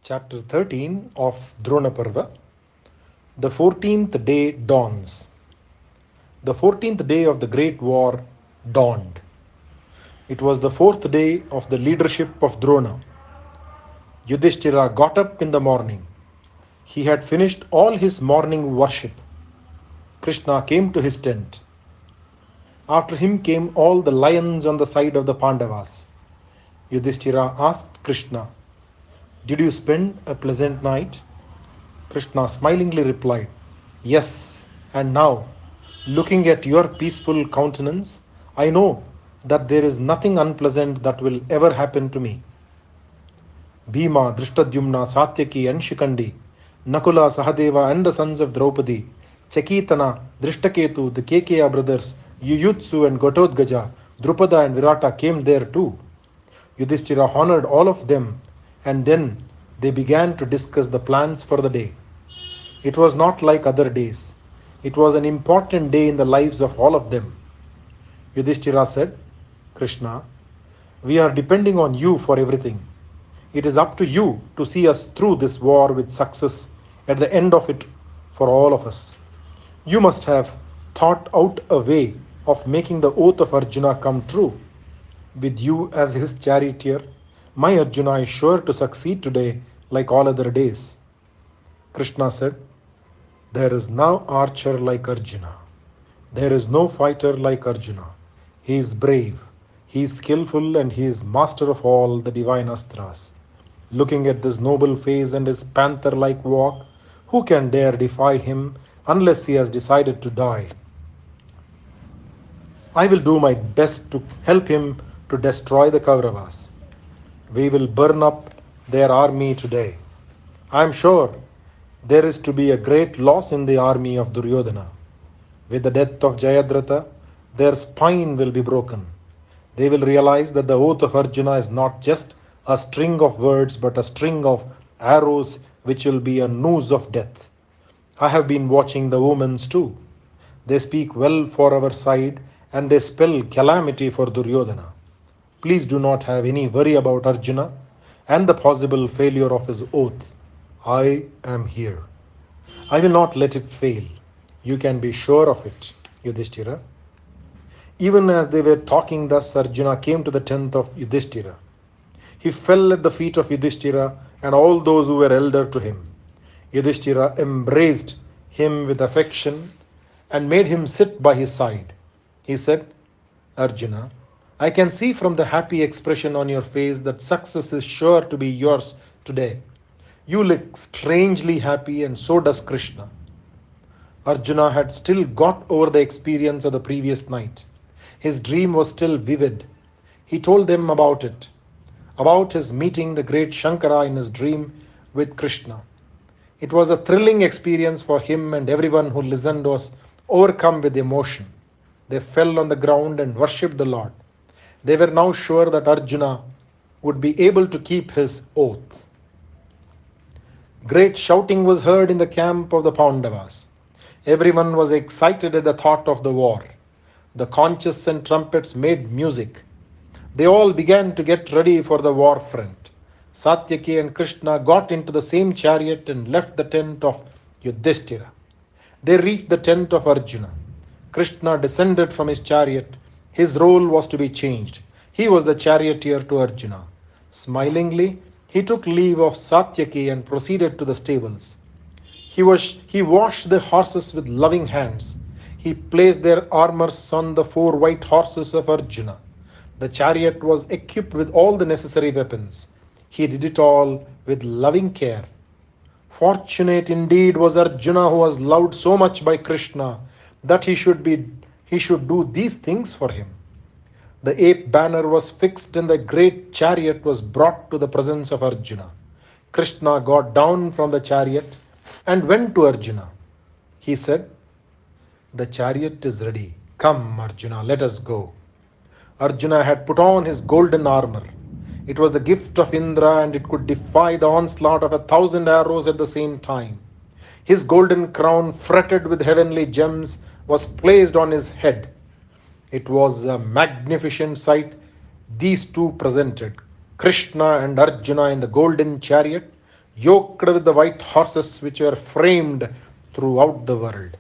Chapter 13 of Dronaparva. The 14th day dawns. The 14th day of the great war dawned. It was the 4th day of the leadership of Drona. Yudhishthira got up in the morning. He had finished all his morning worship. Krishna came to his tent. After him came all the lions on the side of the Pandavas. Yudhishthira asked Krishna, "Did you spend a pleasant night?" Krishna smilingly replied, "Yes, and now, looking at your peaceful countenance, I know that there is nothing unpleasant that will ever happen to me." Bhima, Drishtadyumna, Satyaki and Shikandi, Nakula, Sahadeva and the sons of Draupadi, Chakitana, Drishtaketu, the Kekeya brothers, Yuyutsu and Gatotkaja, Drupada and Virata came there too. Yudhishthira honored all of them, and then they began to discuss the plans for the day. It was not like other days. It was an important day in the lives of all of them. Yudhishthira said, "Krishna, we are depending on you for everything. It is up to you to see us through this war with success at the end of it for all of us. You must have thought out a way of making the oath of Arjuna come true. With you as his charioteer, my Arjuna is sure to succeed today like all other days." Krishna said, "There is no archer like Arjuna. There is no fighter like Arjuna. He is brave, he is skillful, and he is master of all the divine astras. Looking at this noble face and his panther-like walk, who can dare defy him unless he has decided to die? I will do my best to help him to destroy the Kauravas. We will burn up their army today. I am sure there is to be a great loss in the army of Duryodhana. With the death of Jayadratha, their spine will be broken. They will realize that the oath of Arjuna is not just a string of words but a string of arrows which will be a noose of death. I have been watching the omens too. They speak well for our side and they spell calamity for Duryodhana. Please do not have any worry about Arjuna and the possible failure of his oath. I am here. I will not let it fail. You can be sure of it, Yudhishthira." Even as they were talking thus, Arjuna came to the tent of Yudhishthira. He fell at the feet of Yudhishthira and all those who were elder to him. Yudhishthira embraced him with affection and made him sit by his side. He said, "Arjuna, I can see from the happy expression on your face that success is sure to be yours today. You look strangely happy, and so does Krishna." Arjuna had still got over the experience of the previous night. His dream was still vivid. He told them about it, about his meeting the great Shankara in his dream with Krishna. It was a thrilling experience for him, and everyone who listened was overcome with emotion. They fell on the ground and worshipped the Lord. They were now sure that Arjuna would be able to keep his oath. Great shouting was heard in the camp of the Pandavas. Everyone was excited at the thought of the war. The conches and trumpets made music. They all began to get ready for the war front. Satyaki and Krishna got into the same chariot and left the tent of Yudhishthira. They reached the tent of Arjuna. Krishna descended from his chariot. His role was to be changed. He was the charioteer to Arjuna. Smilingly, he took leave of Satyaki and proceeded to the stables. He washed the horses with loving hands. He placed their armors on the 4 white horses of Arjuna. The chariot was equipped with all the necessary weapons. He did it all with loving care. Fortunate indeed was Arjuna, who was loved so much by Krishna that he should do these things for him. The 8th banner was fixed and the great chariot was brought to the presence of Arjuna. Krishna got down from the chariot and went to Arjuna. He said, "The chariot is ready. Come, Arjuna, let us go." Arjuna had put on his golden armor. It was the gift of Indra, and it could defy the onslaught of 1,000 arrows at the same time. His golden crown, fretted with heavenly gems, was placed on his head. It was a magnificent sight these two presented, Krishna and Arjuna in the golden chariot, yoked with the white horses which were framed throughout the world,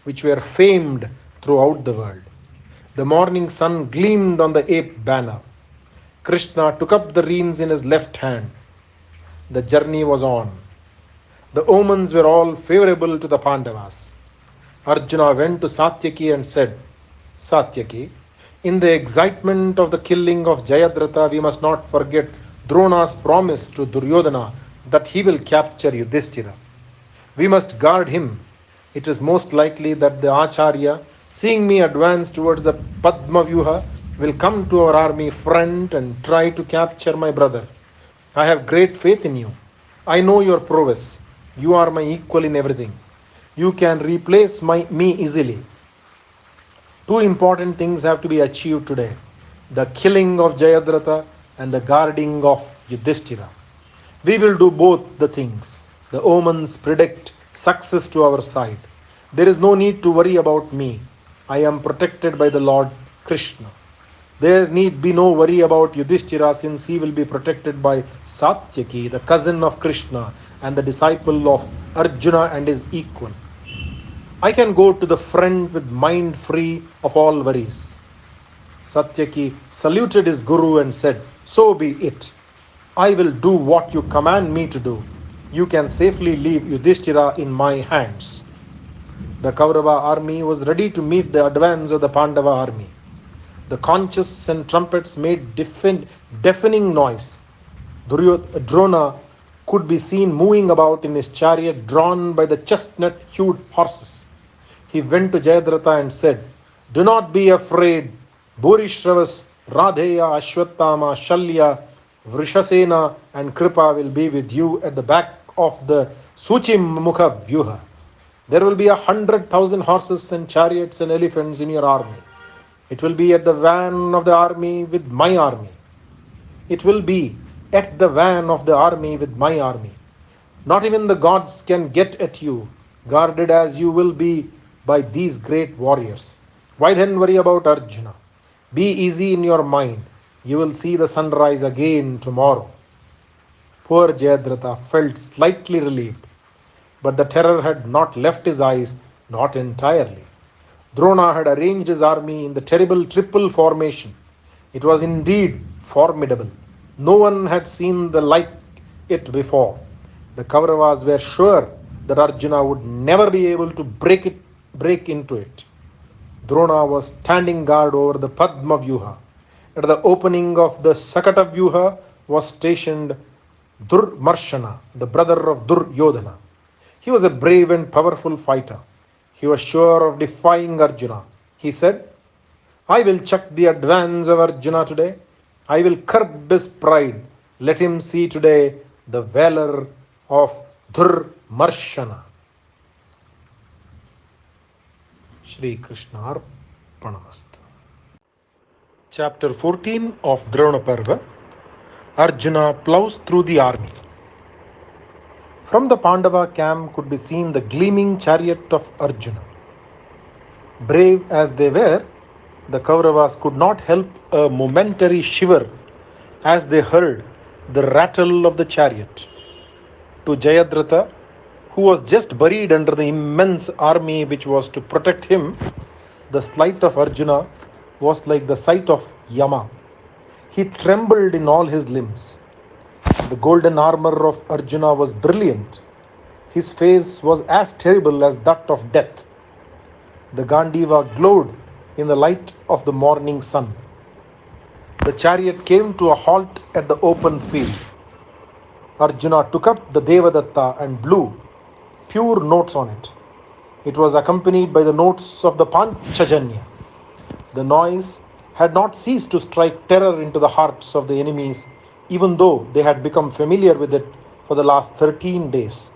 which were famed throughout the world. The morning sun gleamed on the ape banner. Krishna took up the reins in his left hand. The journey was on. The omens were all favorable to the Pandavas. Arjuna went to Satyaki and said, Satyaki, in the excitement of the killing of Jayadratha, we must not forget Drona's promise to Duryodhana that he will capture Yudhishthira. We must guard him. It is most likely that the Acharya, seeing me advance towards the Padma Vyuha, will come to our army front and try to capture my brother. I have great faith in you. I know your prowess. You are my equal in everything. You can replace me easily. Two important things have to be achieved today: the killing of Jayadratha and the guarding of Yudhishthira. We will do both the things. The omens predict success to our side. There is no need to worry about me. I am protected by the Lord Krishna. There need be no worry about Yudhishthira, since he will be protected by Satyaki, the cousin of Krishna and the disciple of Arjuna and his equal. I can go to the front with mind free of all worries. Satyaki saluted his guru and said, So be it. I will do what you command me to do. You can safely leave Yudhishthira in my hands. The Kaurava army was ready to meet the advance of the Pandava army. The conches and trumpets made deafening noise. Drona could be seen moving about in his chariot drawn by the chestnut-hued horses. He went to Jayadratha and said, Do not be afraid. Bhurishravas, Radheya, Ashwattama, Shalya, Vrishasena and Kripa will be with you at the back of the Suchimukha Vyuha. There will be 100,000 horses and chariots and elephants in your army. It will be at the van of the army with my army. It will be at the van of the army with my army. Not even the gods can get at you, guarded as you will be by these great warriors. Why then worry about Arjuna? Be easy in your mind. You will see the sunrise again tomorrow. Poor Jayadratha felt slightly relieved, but the terror had not left his eyes, not entirely. Drona had arranged his army in the terrible triple formation. It was indeed formidable. No one had seen the like it before. The Kauravas were sure that Arjuna would never be able to break into it. Drona was standing guard over the Padma Vyuha. At the opening of the Sakata Vyuha was stationed Durmarshana, the brother of Duryodhana. He was a brave and powerful fighter. He was sure of defying Arjuna. He said, I will check the advance of Arjuna today. I will curb his pride. Let him see today the valor of Durmarshana. Shri Krishna Arpanamastu. Chapter 14 of Dronaparva. Arjuna plows through the army. From the Pandava camp could be seen the gleaming chariot of Arjuna. Brave as they were, the Kauravas could not help a momentary shiver as they heard the rattle of the chariot. To Jayadratha, who was just buried under the immense army which was to protect him, the sight of Arjuna was like the sight of Yama. He trembled in all his limbs. The golden armor of Arjuna was brilliant. His face was as terrible as that of death. The Gandiva glowed in the light of the morning sun. The chariot came to a halt at the open field. Arjuna took up the Devadatta and blew pure notes on it. It was accompanied by the notes of the Panchajanya. The noise had not ceased to strike terror into the hearts of the enemies, even though they had become familiar with it for the last 13 days.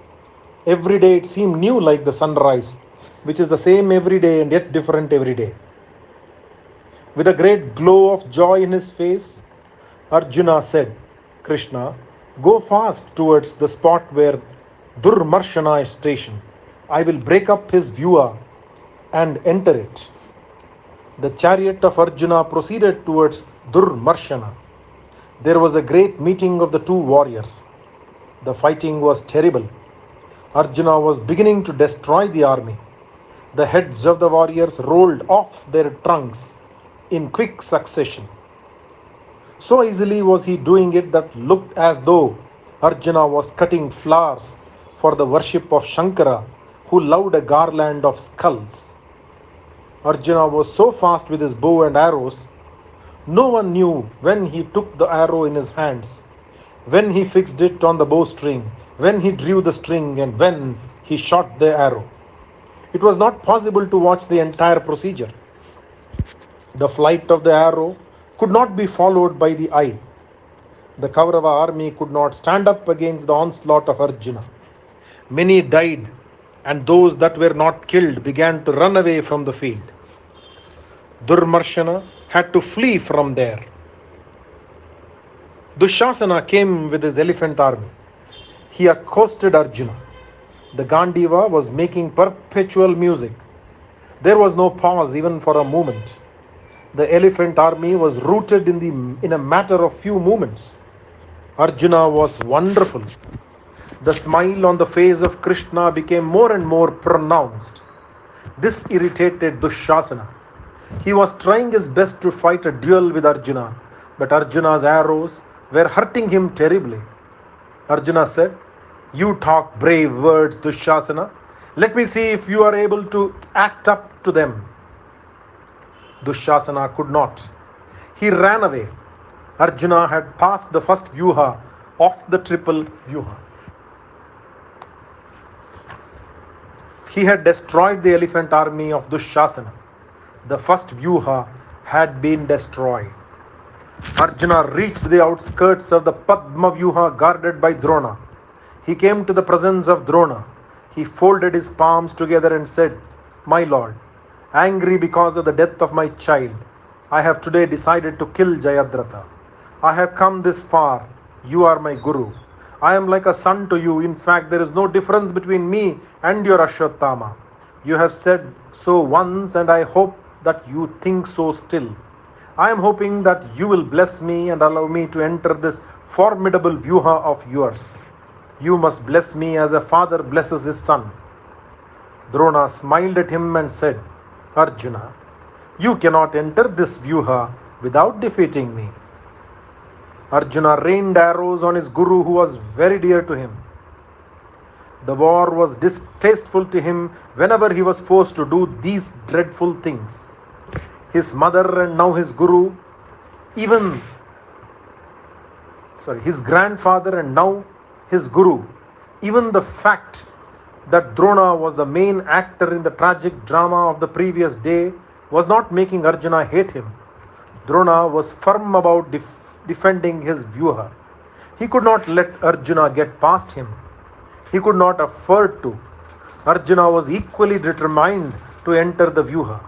Every day it seemed new like the sunrise, which is the same every day and yet different every day. With a great glow of joy in his face, Arjuna said, Krishna, go fast towards the spot where Durmarshana is stationed. I will break up his vyuha and enter it. The chariot of Arjuna proceeded towards Durmarshana. There was a great meeting of the two warriors. The fighting was terrible. Arjuna was beginning to destroy the army. The heads of the warriors rolled off their trunks in quick succession. So easily was he doing it that looked as though Arjuna was cutting flowers for the worship of Shankara, who loved a garland of skulls. Arjuna was so fast with his bow and arrows, no one knew when he took the arrow in his hands, when he fixed it on the bowstring, when he drew the string, and when he shot the arrow. It was not possible to watch the entire procedure. The flight of the arrow could not be followed by the eye. The Kaurava army could not stand up against the onslaught of Arjuna. Many died, and those that were not killed began to run away from the field. Durmarshana had to flee from there. Dushasana came with his elephant army. He accosted Arjuna. The Gandiva was making perpetual music. There was no pause even for a moment. The elephant army was routed in a matter of few moments. Arjuna was wonderful. The smile on the face of Krishna became more and more pronounced. This irritated Dushasana. He was trying his best to fight a duel with Arjuna, but Arjuna's arrows were hurting him terribly. Arjuna said, "You talk brave words, Dushasana. Let me see if you are able to act up to them." Dushasana could not. He ran away. Arjuna had passed the first vyuha of the triple vyuha. He had destroyed the elephant army of Dushasana. The first vyuha had been destroyed. Arjuna reached the outskirts of the Padma vyuha guarded by Drona. He came to the presence of Drona. He folded his palms together and said, "My lord, angry because of the death of my child, I have today decided to kill Jayadratha. I have come this far. You are my guru. I am like a son to you. In fact, there is no difference between me and your Ashwatthama. You have said so once, and I hope that you think so still. I am hoping that you will bless me and allow me to enter this formidable vyuha of yours. You must bless me as a father blesses his son." Drona smiled at him and said, "Arjuna, you cannot enter this vyuha without defeating me." Arjuna rained arrows on his guru, who was very dear to him. The war was distasteful to him whenever he was forced to do these dreadful things. His mother and now his guru, his grandfather and now his guru, even the fact that Drona was the main actor in the tragic drama of the previous day was not making Arjuna hate him. Drona was firm about defending his vyuha. He could not let Arjuna get past him. He could not afford to. Arjuna was equally determined to enter the vyuha.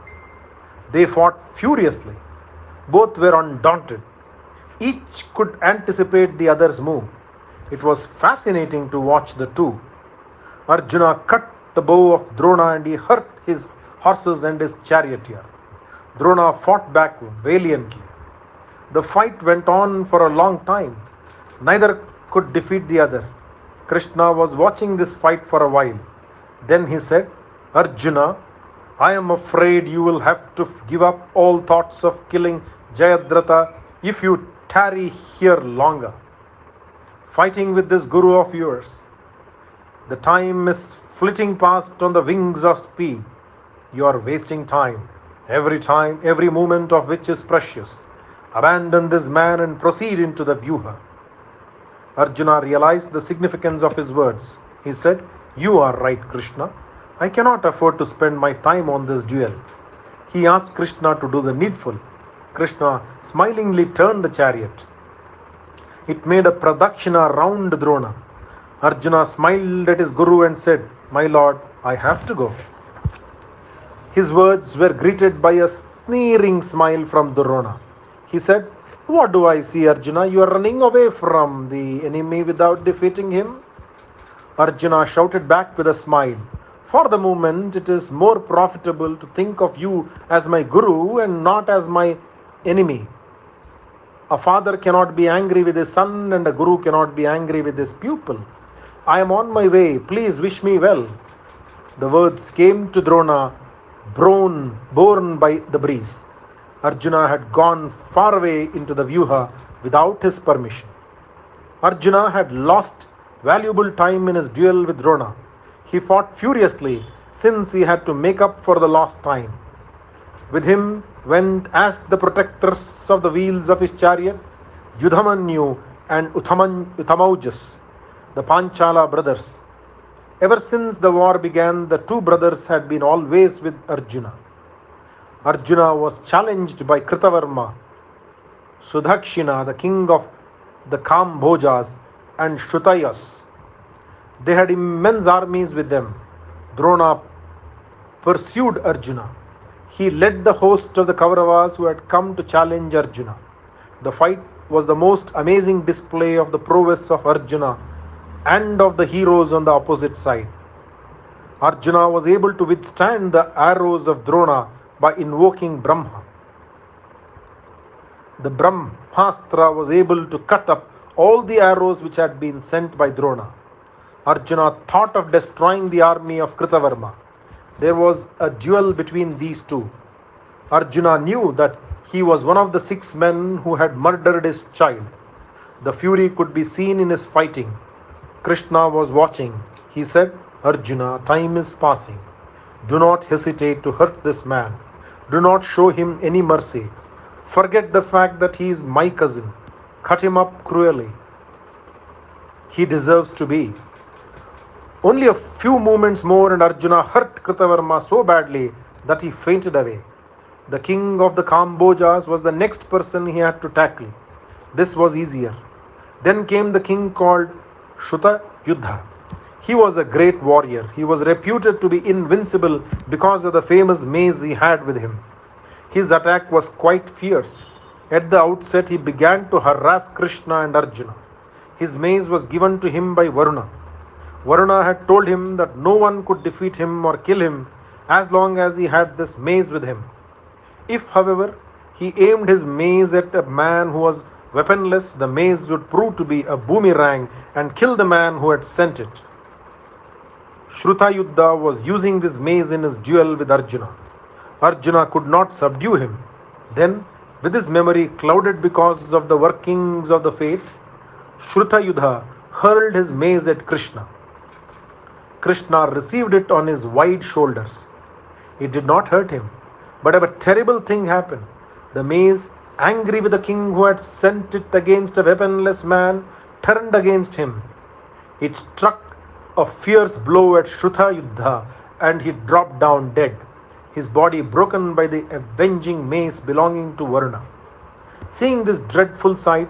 They fought furiously. Both were undaunted. Each could anticipate the other's move. It was fascinating to watch the two. Arjuna cut the bow of Drona and he hurt his horses and his charioteer. Drona fought back valiantly. The fight went on for a long time. Neither could defeat the other. Krishna was watching this fight for a while. Then he said, "Arjuna, I am afraid you will have to give up all thoughts of killing Jayadratha if you tarry here longer. Fighting with this guru of yours. The time is flitting past on the wings of speed. You are wasting time, every moment of which is precious. Abandon this man and proceed into the vyuha." Arjuna realized the significance of his words. He said, "You are right, Krishna. I cannot afford to spend my time on this duel." He asked Krishna to do the needful. Krishna smilingly turned the chariot. It made a pradakshina round Drona. Arjuna smiled at his guru and said, "My lord, I have to go." His words were greeted by a sneering smile from Drona. He said, "What do I see, Arjuna? You are running away from the enemy without defeating him." Arjuna shouted back with a smile, "For the moment, it is more profitable to think of you as my guru and not as my enemy." A father cannot be angry with his son, and a guru cannot be angry with his pupil. I am on my way, please wish me well. The words came to Drona, borne by the breeze. Arjuna had gone far away into the Vyuha without his permission. Arjuna had lost valuable time in his duel with Drona. He fought furiously since he had to make up for the lost time. With him went as the protectors of the wheels of his chariot, Yudhamanyu and Uthamaujas, the Panchala brothers. Ever since the war began, the two brothers had been always with Arjuna. Arjuna was challenged by Kritavarma, Sudhakshina, the king of the Kambhojas, and Shrutayas. They had immense armies with them. Drona pursued Arjuna. He led the host of the Kauravas who had come to challenge Arjuna. The fight was the most amazing display of the prowess of Arjuna and of the heroes on the opposite side. Arjuna was able to withstand the arrows of Drona by invoking Brahma. The Brahmastra was able to cut up all the arrows which had been sent by Drona. Arjuna thought of destroying the army of Kritavarma. There was a duel between these two. Arjuna knew that he was one of the 6 men who had murdered his child. The fury could be seen in his fighting. Krishna was watching. He said, Arjuna, time is passing. Do not hesitate to hurt this man. Do not show him any mercy. Forget the fact that he is my cousin. Cut him up cruelly. He deserves to be. Only a few moments more and Arjuna hurt Kritavarma so badly that he fainted away. The king of the Kambojas was the next person he had to tackle. This was easier. Then came the king called Shrutayuddha. He was a great warrior. He was reputed to be invincible because of the famous mace he had with him. His attack was quite fierce. At the outset, he began to harass Krishna and Arjuna. His mace was given to him by Varuna. Varuna had told him that no one could defeat him or kill him as long as he had this mace with him. If, however, he aimed his mace at a man who was weaponless, the mace would prove to be a boomerang and kill the man who had sent it. Shrutayuddha was using this mace in his duel with Arjuna. Arjuna could not subdue him. Then, with his memory clouded because of the workings of the fate, Shrutayuddha hurled his mace at Krishna. Krishna received it on his wide shoulders. It did not hurt him, but a terrible thing happened. The mace, angry with the king who had sent it against a weaponless man, turned against him. It struck a fierce blow at Shrutayuddha and he dropped down dead, his body broken by the avenging mace belonging to Varuna. Seeing this dreadful sight,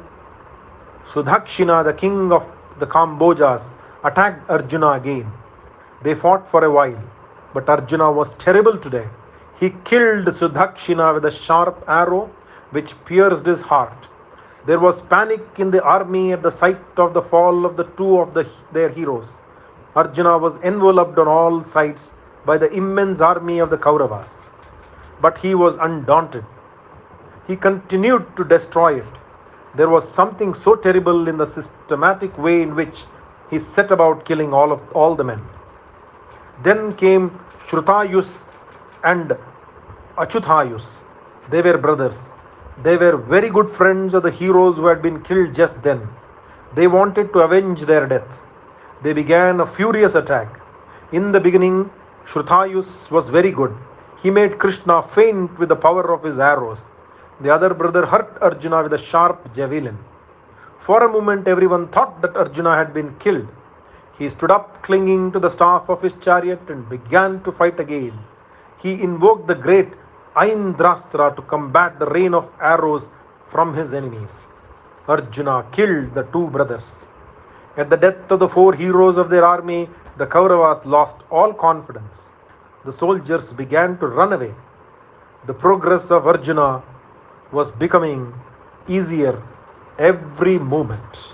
Sudhakshina, the king of the Kambojas, attacked Arjuna again. They fought for a while, but Arjuna was terrible today. He killed Sudhakshina with a sharp arrow which pierced his heart. There was panic in the army at the sight of the fall of the two of their heroes. Arjuna was enveloped on all sides by the immense army of the Kauravas. But he was undaunted. He continued to destroy it. There was something so terrible in the systematic way in which he set about killing all the men. Then came Shrutayus and Achyutayus. They were brothers. They were very good friends of the heroes who had been killed just then. They wanted to avenge their death. They began a furious attack. In the beginning, Shrutayus was very good. He made Krishna faint with the power of his arrows. The other brother hurt Arjuna with a sharp javelin. For a moment, everyone thought that Arjuna had been killed. He stood up, clinging to the staff of his chariot, and began to fight again. He invoked the great Aindrastra to combat the rain of arrows from his enemies. Arjuna killed the two brothers. At the death of the 4 heroes of their army, the Kauravas lost all confidence. The soldiers began to run away. The progress of Arjuna was becoming easier every moment.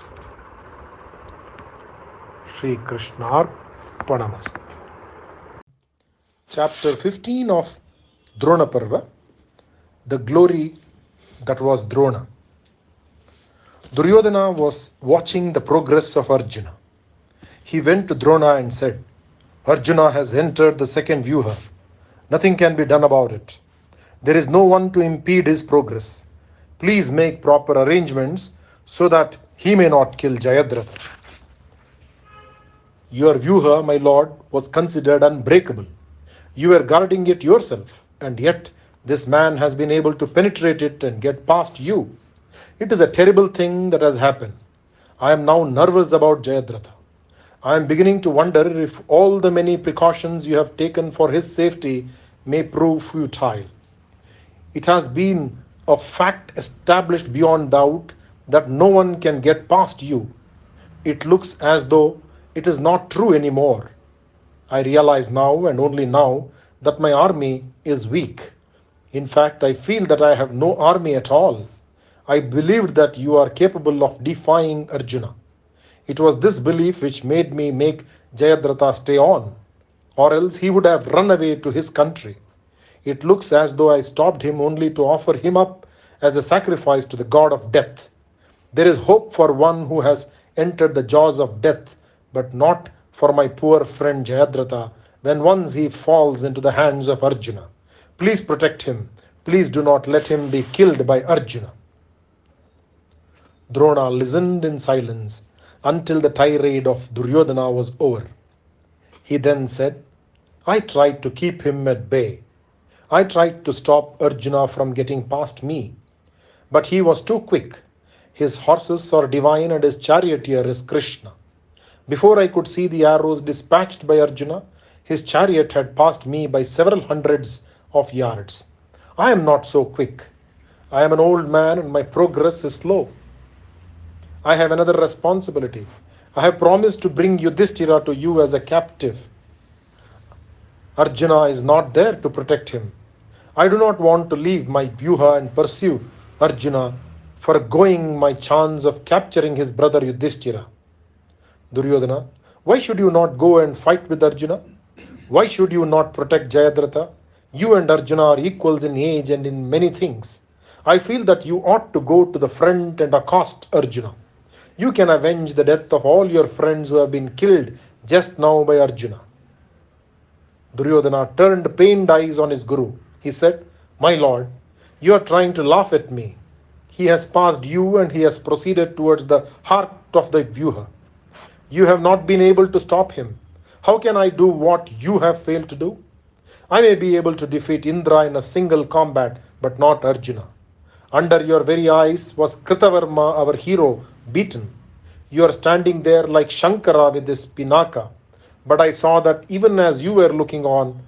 Shri Krishna Arpanamast. Chapter 15 of Dronaparva, the glory that was Drona. Duryodhana was watching the progress of Arjuna. He went to Drona and said, Arjuna has entered the second Vyuha. Nothing can be done about it. There is no one to impede his progress. Please make proper arrangements so that he may not kill Jayadratha. Your Vyuha, my lord, was considered unbreakable. You were guarding it yourself, and yet this man has been able to penetrate it and get past you. It is a terrible thing that has happened. I am now nervous about Jayadratha. I am beginning to wonder if all the many precautions you have taken for his safety may prove futile. It has been a fact established beyond doubt that no one can get past you. It looks as though it is not true anymore. I realize now and only now that my army is weak. In fact, I feel that I have no army at all. I believed that you are capable of defying Arjuna. It was this belief which made me make Jayadratha stay on, or else he would have run away to his country. It looks as though I stopped him only to offer him up as a sacrifice to the god of death. There is hope for one who has entered the jaws of death, but not for my poor friend Jayadratha when once he falls into the hands of Arjuna. Please protect him. Please do not let him be killed by Arjuna. Drona listened in silence until the tirade of Duryodhana was over. He then said, I tried to keep him at bay. I tried to stop Arjuna from getting past me. But he was too quick. His horses are divine and his charioteer is Krishna. Before I could see the arrows dispatched by Arjuna, his chariot had passed me by several hundreds of yards. I am not so quick. I am an old man and my progress is slow. I have another responsibility. I have promised to bring Yudhishthira to you as a captive. Arjuna is not there to protect him. I do not want to leave my Vyuha and pursue Arjuna, foregoing my chance of capturing his brother Yudhishthira. Duryodhana, why should you not go and fight with Arjuna? Why should you not protect Jayadratha? You and Arjuna are equals in age and in many things. I feel that you ought to go to the front and accost Arjuna. You can avenge the death of all your friends who have been killed just now by Arjuna. Duryodhana turned pained eyes on his guru. He said, My lord, you are trying to laugh at me. He has passed you and he has proceeded towards the heart of the Vyuha. You have not been able to stop him. How can I do what you have failed to do? I may be able to defeat Indra in a single combat, but not Arjuna. Under your very eyes was Kritavarma, our hero, beaten. You are standing there like Shankara with his Pinaka. But I saw that even as you were looking on,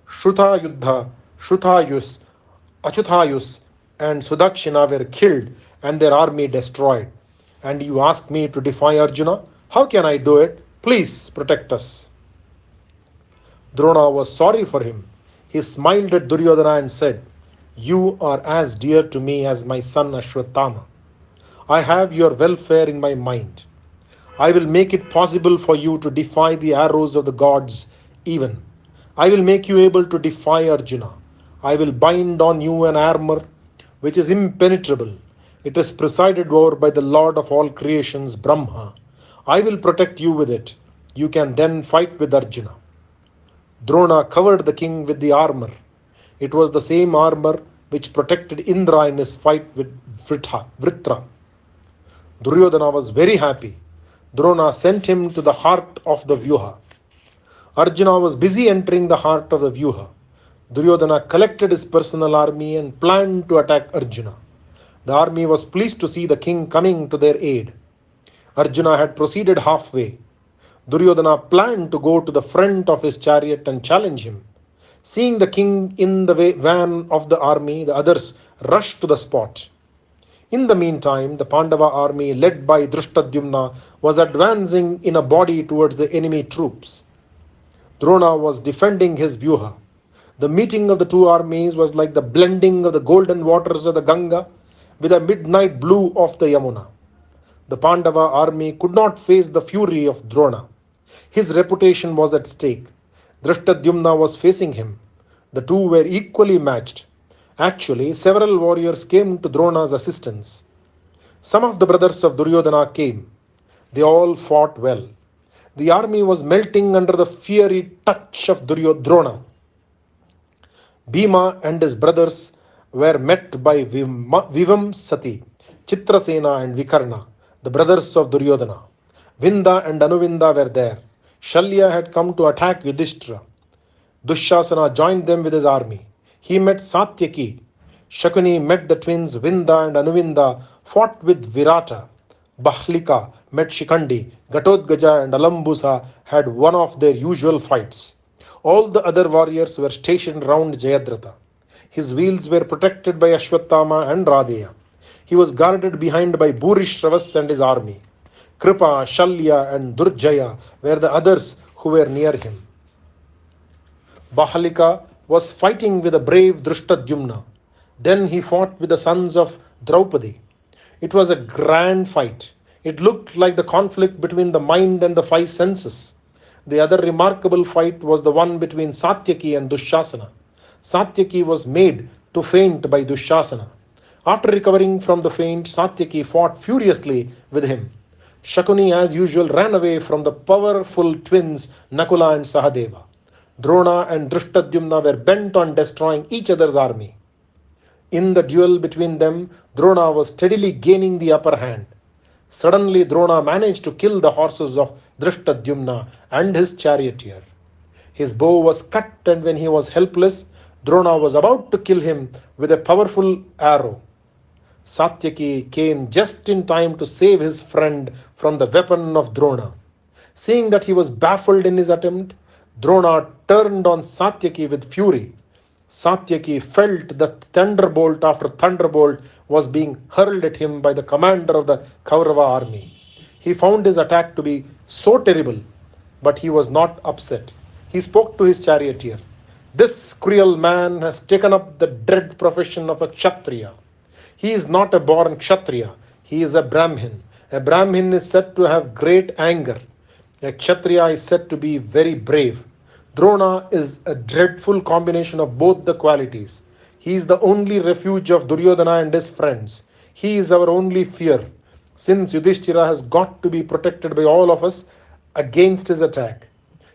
Shrutayuddha, Shrutayus, Achyutayus, and Sudakshina were killed and their army destroyed. And you ask me to defy Arjuna? How can I do it? Please protect us. Drona was sorry for him. He smiled at Duryodhana and said, You are as dear to me as my son Ashwatthama. I have your welfare in my mind. I will make it possible for you to defy the arrows of the gods even. I will make you able to defy Arjuna. I will bind on you an armor which is impenetrable. It is presided over by the Lord of all creations, Brahma. I will protect you with it. You can then fight with Arjuna. Drona covered the king with the armor. It was the same armor which protected Indra in his fight with Vritra. Duryodhana was very happy. Drona sent him to the heart of the Vyuha. Arjuna was busy entering the heart of the Vyuha. Duryodhana collected his personal army and planned to attack Arjuna. The army was pleased to see the king coming to their aid. Arjuna had proceeded halfway. Duryodhana planned to go to the front of his chariot and challenge him. Seeing the king in the van of the army, the others rushed to the spot. In the meantime, the Pandava army led by Drishtadyumna was advancing in a body towards the enemy troops. Drona was defending his Vyuha. The meeting of the two armies was like the blending of the golden waters of the Ganga with the midnight blue of the Yamuna. The Pandava army could not face the fury of Drona. His reputation was at stake. Drishtadyumna was facing him. The two were equally matched. Actually, several warriors came to Drona's assistance. Some of the brothers of Duryodhana came. They all fought well. The army was melting under the fiery touch of Drona. Bhima and his brothers were met by Vivamsati, Chitrasena and Vikarna, the brothers of Duryodhana. Vinda and Anuvinda were there. Shalya had come to attack Yudhishthira. Dushasana joined them with his army. He met Satyaki. Shakuni met the twins Vinda and Anuvinda, fought with Virata. Bahlika met Shikandi. Gatotkaja and Alambusa had one of their usual fights. All the other warriors were stationed round Jayadratha. His wheels were protected by Ashwatthama and Radeya. He was guarded behind by Bhurishravas and his army. Kripa, Shalya and Durjaya were the others who were near him. Bahalika was fighting with the brave Drishtadyumna. Then he fought with the sons of Draupadi. It was a grand fight. It looked like the conflict between the mind and the five senses. The other remarkable fight was the one between Satyaki and Dushasana. Satyaki was made to faint by Dushasana. After recovering from the faint, Satyaki fought furiously with him. Shakuni, as usual, ran away from the powerful twins Nakula and Sahadeva. Drona and Drishtadyumna were bent on destroying each other's army. In the duel between them, Drona was steadily gaining the upper hand. Suddenly, Drona managed to kill the horses of Drishtadyumna and his charioteer. His bow was cut, and when he was helpless, Drona was about to kill him with a powerful arrow. Satyaki came just in time to save his friend from the weapon of Drona. Seeing that he was baffled in his attempt, Drona turned on Satyaki with fury. Satyaki felt that thunderbolt after thunderbolt was being hurled at him by the commander of the Kaurava army. He found his attack to be so terrible, but he was not upset. He spoke to his charioteer. This cruel man has taken up the dread profession of a Kshatriya. He is not a born Kshatriya, he is a Brahmin. A Brahmin is said to have great anger. A Kshatriya is said to be very brave. Drona is a dreadful combination of both the qualities. He is the only refuge of Duryodhana and his friends. He is our only fear. Since Yudhishthira has got to be protected by all of us against his attack.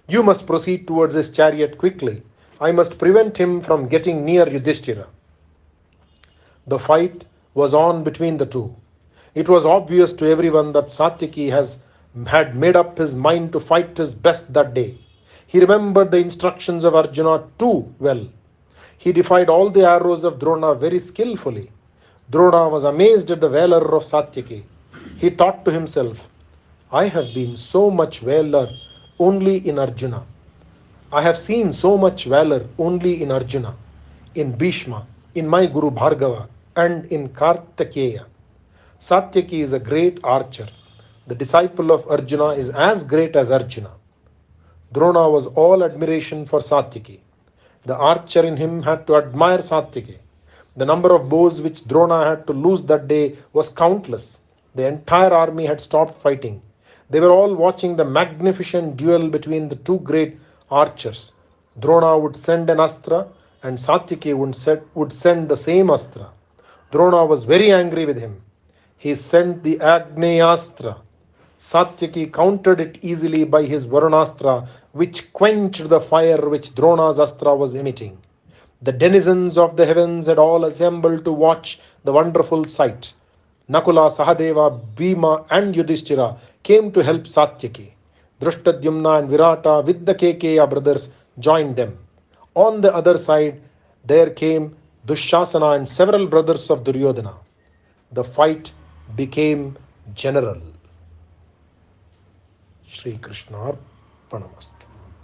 You must proceed towards his chariot quickly. I must prevent him from getting near Yudhishthira. The fight was on between the two. It was obvious to everyone that Satyaki had made up his mind to fight his best that day. He remembered the instructions of Arjuna too well. He defied all the arrows of Drona very skillfully. Drona was amazed at the valor of Satyaki. He thought to himself, I have been so much valor only in Arjuna. I have seen so much valor only in Arjuna, in Bhishma, in my Guru Bhargava, and in Kartikeya. Satyaki is a great archer. The disciple of Arjuna is as great as Arjuna. Drona was all admiration for Satyaki. The archer in him had to admire Satyaki. The number of bows which Drona had to lose that day was countless. The entire army had stopped fighting. They were all watching the magnificent duel between the two great archers. Drona would send an astra and Satyaki would send the same astra. Drona was very angry with him. He sent the Agneyastra. Satyaki countered it easily by his Varunastra, which quenched the fire which Drona's astra was emitting. The denizens of the heavens had all assembled to watch the wonderful sight. Nakula, Sahadeva, Bhima and Yudhishthira came to help Satyaki. Drishtadyumna and Virata with the Kekeya brothers joined them. On the other side, there came Dushasana and several brothers of Duryodhana. The fight became general. Shri Krishna Arpanamastu.